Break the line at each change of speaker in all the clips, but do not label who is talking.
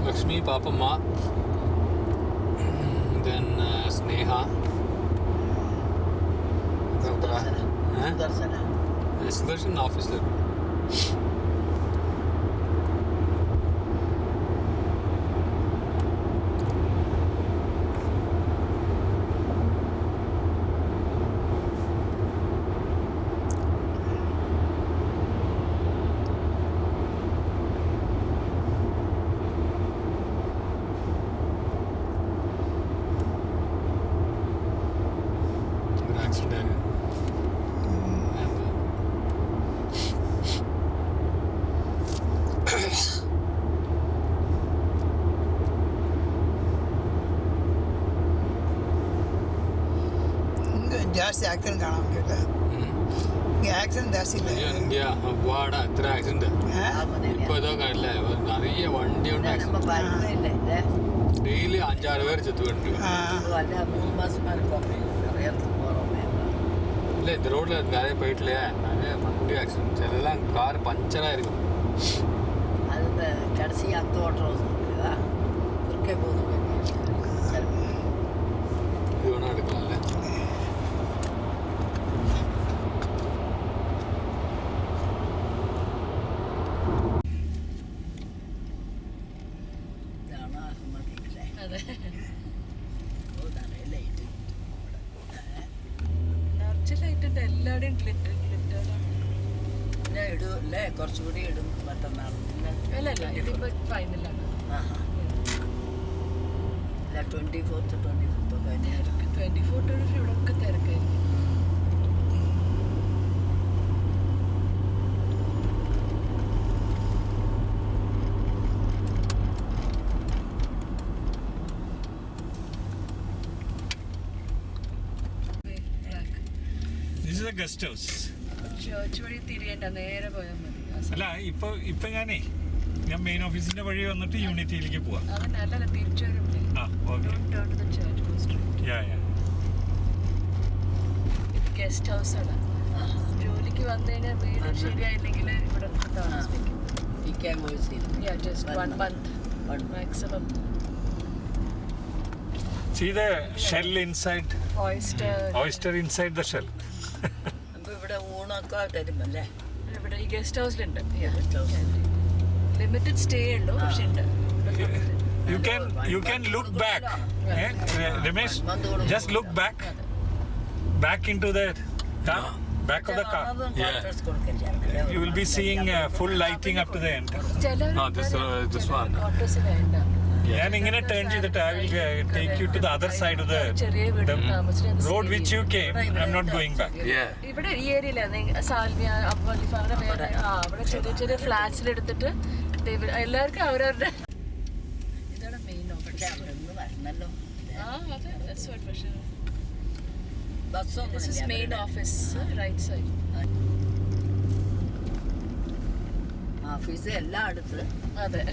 Lakshmi, Papamma, then Sneha, Sudarshan officer.
ಜಾಸ್ತಿ accident കാണാൻ പറ്റില്ല ആക്സിഡന്റ് ജാസ്തി
ഇന്ത്യ ഒരുപാട് അത്ര ആക്സിഡന്റ് ഇപ്പൊ ഇതോ കാണില്ല നിറയെ വണ്ടി ഉണ്ട് ഡെയിലി 5-6 പേര് ചെത്തുകൊണ്ട് ഇല്ല இந்த ரோட்ல நிறைய போயிட்டுலையே நிறைய வண்டி ஆக்சிடென்ட் எல்லாம் கார் பஞ்சரா இருக்கும்
அது கடைசி அந்த ஓட்டுறது குறுக்கே போகுது
இது வேணா எடுக்கலாம்ல
എല്ലാവരുടെയും ഇടൂല്ലേ കുറച്ചുകൂടി ഇടും മറ്റന്നാൾ ഇതിപ്പോ ഫൈനലാണ് 24th 25th ഒക്കെ 24th ഇവിടെ ഒക്കെ തിരക്കായിരിക്കും
ഗസ്റ്റ് ഹൗസ്
ചേർച്ച് വഴി തിരിയണ്ട നേരെ പോയാൽ മതി
അല്ല ഇപ്പൊ ഞാൻ മെയിൻ ഓഫീസിന്റെ വഴി വന്നിട്ട് യൂണിറ്റിയിലേക്ക് പോവാം
അല്ലല്ല തിരിച്ചു വരുമ്പോഴേ ഗസ്റ്റ് ഹൗസ് ആണ് ജോലിക്ക് വന്നു കഴിഞ്ഞാൽ വീട് ശരിയായില്ലെങ്കിൽ ഇവിടെ താമസിപ്പിക്കും just 1 month maximum.
See the shell inside? Oyster inside the shell.
ഇവിടെ ഊണൊക്കെ തരുമല്ലേ ഇവിടെ ഈ ഗസ്റ്റ് ഹൗസിലുണ്ട് ലിമിറ്റഡ് സ്റ്റേ ഉള്ളൂ പക്ഷെ ഉണ്ട്
you can look back Ramesh just look back into the back of the car you will be seeing full lighting up to the end
this one
ഞാൻ ഇങ്ങനെ turn ചെയ്തിട്ട് I will take you to the other side of the road which you came. I'm not going back.
ഇവിടെ ഈ ഏരിയയിലാണ് Salvia അബ്ബലിഫാന്റെ പേര് അവിടെ ചെറിയ ചെറിയ ഫ്ലാറ്റ്സിൽ എടുത്തിട്ട് എല്ലാവർക്കും അവരവരുടെ ഇതാണ് main office This is main office right side. Office എല്ലാം അടുത്ത് അതെ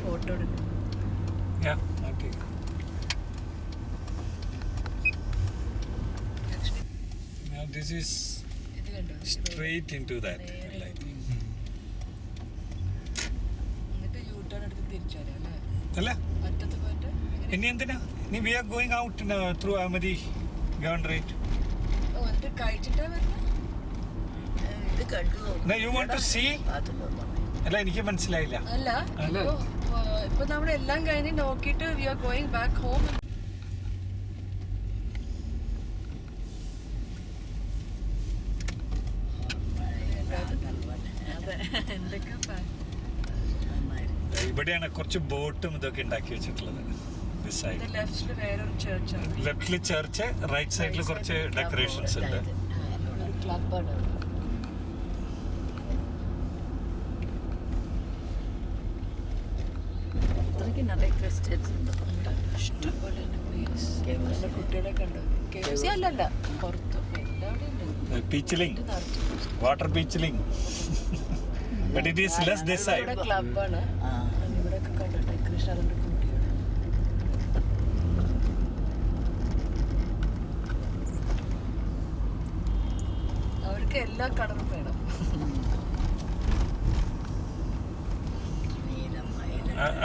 ഫോട്ടോ എടുക്കും
Now this is straight into that lighting.
എന്നിട്ട് യൂട്ടേൺ എടുത്ത് തിരിച്ചാലേ
അല്ല
അറ്റത്ത് പോയിട്ട്
ഇനി എന്തിനാ we are going out through Ahmadi Governorate.
എന്നിട്ട് കഴിച്ചിട്ടാ വരുന്നത് ഇത് കണ്ടു
Now you want to see? അല്ല എനിക്ക് മനസ്സിലായില്ല
അല്ല ഇപ്പൊ നമ്മളെല്ലാം കഴിഞ്ഞ് നോക്കിയിട്ട് we are going back home
ഇവിടെയാണ് കുറച്ച് ബോട്ടും ഇതൊക്കെ ഉണ്ടാക്കി വെച്ചിട്ടുള്ളത് ലെഫ്റ്റില് ചർച്ച് റൈറ്റ് സൈഡിൽ കുറച്ച് ഡെക്കറേഷൻസ് ഉണ്ട്
ക്ലബാണ് நிறைய ക്രിസ്ത്യൻസ് ഉണ്ട് ഇഷ്ടംപോലെ കുട്ടികളെ കണ്ടു KFC അല്ലല്ല പുറത്തും എല്ലാവരും
ബീച്ചിലിംഗ് വാട്ടർ ബീച്ചിലിംഗ് but it is less this side
ക്ലബാണ് ഇവിടെ ഒക്കെ കണ്ടു ഡെക്കറേഷൻ അതിന്റെ കുട്ടികൾ അവർക്ക് എല്ലാ കളറും വേണം.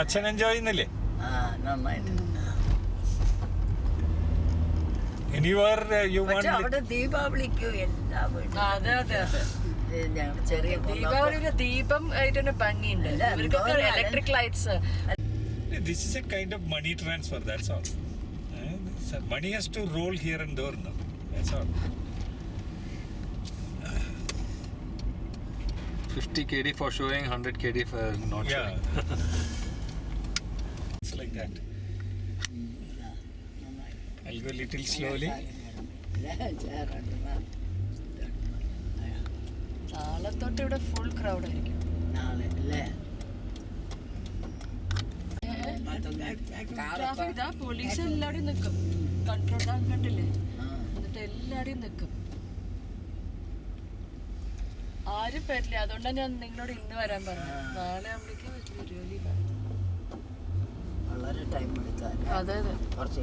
അച്ഛൻ എൻജോയ് ചെയ്യുന്നില്ലേ?
അവിടെ ദീപാവലിക്കും എല്ലാ
അതെ അതെ അതെ.
ചെറിയ
ദീപാവലിയുടെ ദീപം ആയിട്ട് തന്നെ ഭംഗിയുണ്ട്. ഇവർക്കൊക്കെ electric lights.
This is a kind of money transfer, that's all. Money has to roll here and there now, that's all.
50 kd for showing, 100 kd for not showing.
It's like that. I'll go little slowly.
നാളെ തൊട്ട് ഇവിടെ full crowd ആയിരിക്കും. Traffic ഇതാ police എല്ലാവരും നിൽക്കും. Control കണ്ടില്ലേ? എന്നിട്ട് എല്ലാവരും നിൽക്കും. ആരും വരില്ല. അതുകൊണ്ടാണ് ഞാൻ നിങ്ങളോട് ഇന്ന് വരാൻ പറഞ്ഞത്. നാളെ ആകുമ്പോഴേക്കും വരുമല്ലേ?
വളരെ ടൈം എടുക്കാൻ.
അതെ അതെ.
കുറച്ച്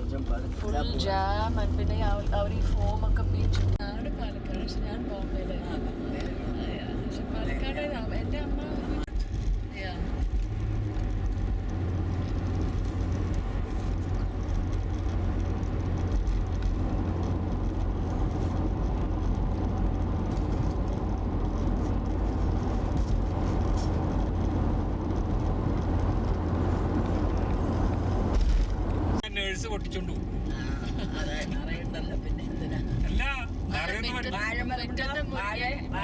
ഫുൾ ജാം. പിന്നെ അവർ ഈ ഫോമൊക്കെ പീച്ചു. നാട് പാലക്കാട്. പക്ഷെ ഞാൻ ബോംബെയിലാണ്. പക്ഷെ പാലക്കാട് എൻ്റെ അമ്മ
നേഴ്സ് പൊട്ടിച്ചോണ്ടു.
അറിയണ്ടല്ലോ പിന്നെ എന്തിനാ
അല്ല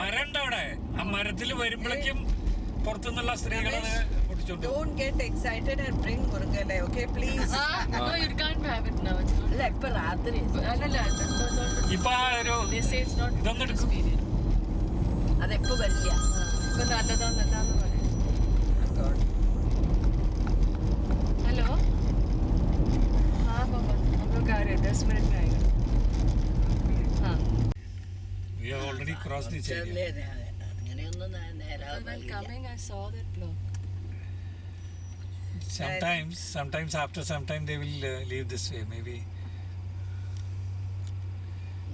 മരണ്ട് അവിടെ. ആ മരത്തിൽ വരുമ്പോഴേക്കും പുറത്തുനിന്നുള്ള സ്ത്രീകളെ പൊട്ടിച്ചോണ്ടു.
Don't get excited and bring Murugale, okay, please.
No, you can't have it now. It's not.
അല്ല ഇപ്പൊ രാത്രി
അല്ലല്ല.
ഇപ്പൊ ഒരു
They say it's not
ഇതൊന്നും എടുക്കും.
experience.
അതെപ്പോ വരില്ല.
ഇപ്പൊ നല്ലതാന്നല്ലാന്ന് പറയും. हेलो हाँ मामा हम लोग आ रहे हैं 10 मिनट में आएगा. हाँ
We have already crossed this area.
അങ്ങനെയൊന്നും
while coming I saw that block.
Sometimes after some time they will leave this way maybe.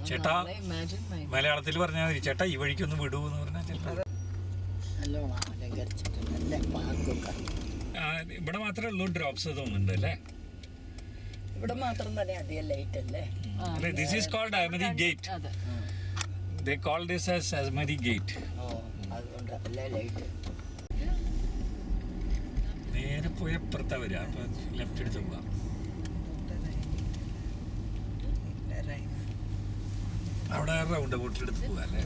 ചേട്ടാ
Imagine my
മലയാളത്തിൽ പറഞ്ഞാൽ മതി. ചേട്ടാ ഈ വഴിക്കൊന്ന് വിടൂ എന്ന് പറഞ്ഞാൽ ചിലപ്പോൾ
നല്ലോണം അലങ്കരിച്ചിട്ടുണ്ട്. നല്ല പാർക്കൊക്കെ
ഇവിടെ മാത്രമേ ഉള്ളൂ ഡ്രോപ്സ് തോന്നുന്നുണ്ട് അല്ലേ?
ഇവിടെ മാത്രം തന്നെ അധികം ലൈറ്റ് അല്ലേ?
അല്ലേ, this is called Ahmadi Gate.
അതെ.
They call this as Ahmadi Gate.
അതുകൊണ്ട് അല്ലേ ലൈറ്റ്.
നേരെ പോയി അപ്പുറത്താ വരിക. അപ്പൊ ലെഫ്റ്റ് എടുത്ത് പോവാം. അവിടെ റൗണ്ട് ബോട്ടിൽ എടുത്ത് പോവാ അല്ലേ?